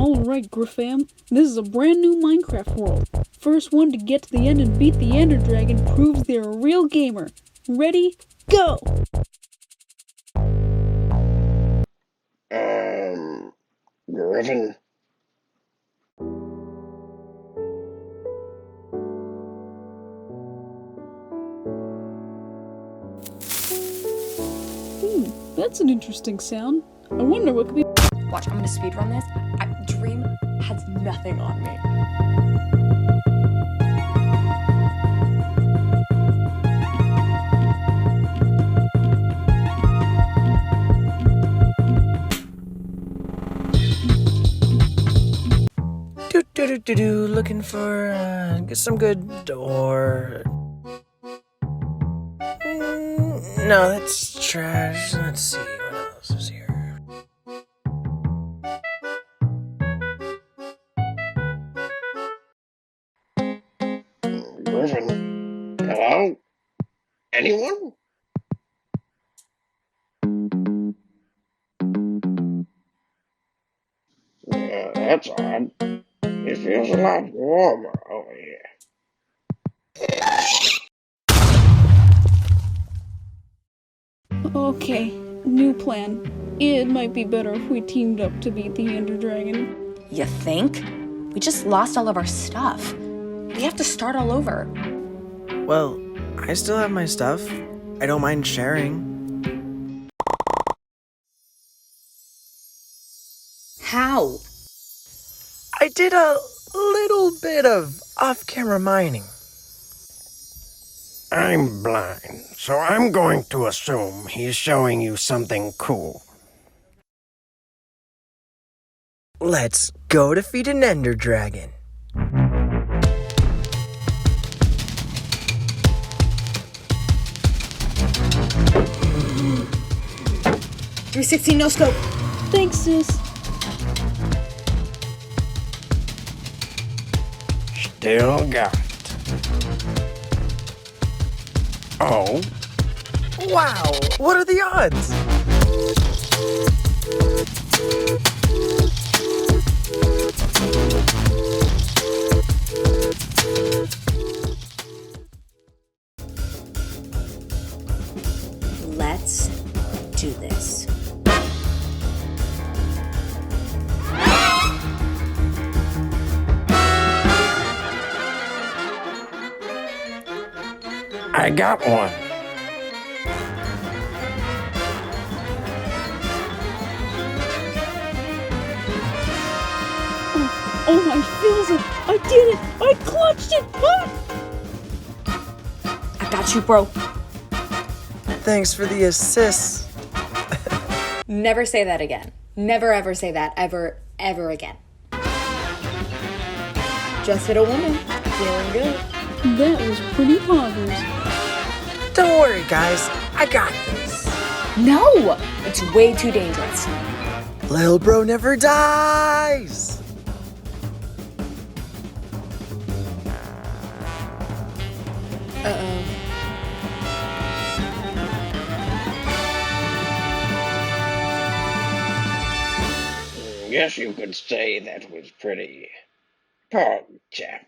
Alright, Griffam, this is a brand new Minecraft world. First one to get to the end and beat the Ender Dragon proves they're a real gamer. Ready? Go! Griffin? That's an interesting sound. I wonder what could be. Watch, I'm gonna speedrun this. Dream has nothing on me. Looking for some good ore. No, that's trash. Let's see what else is here. Griffin? Hello? Anyone? Yeah, that's odd. It feels a lot warmer over here. Okay, new plan. It might be better if we teamed up to beat the Ender Dragon. You think? We just lost all of our stuff. We have to start all over. Well, I still have my stuff. I don't mind sharing. How? I did a little bit of off-camera mining. I'm blind, so I'm going to assume he's showing you something cool. Let's go defeat an Ender Dragon. 360 no scope. Thanks, sis. Still got it. Oh, Wow, what are the odds? Let's do this. I got one. Oh, I feels it! I did it! I clutched it! Ah! I got you, bro. Thanks for the assist. Never say that again. Never ever say that ever again. Just hit a woman. Feeling good. That was pretty poggers. Don't worry, guys. I got this. No! It's way too dangerous. Lil bro never dies. Uh-oh. Guess you could say that was pretty pog, chap.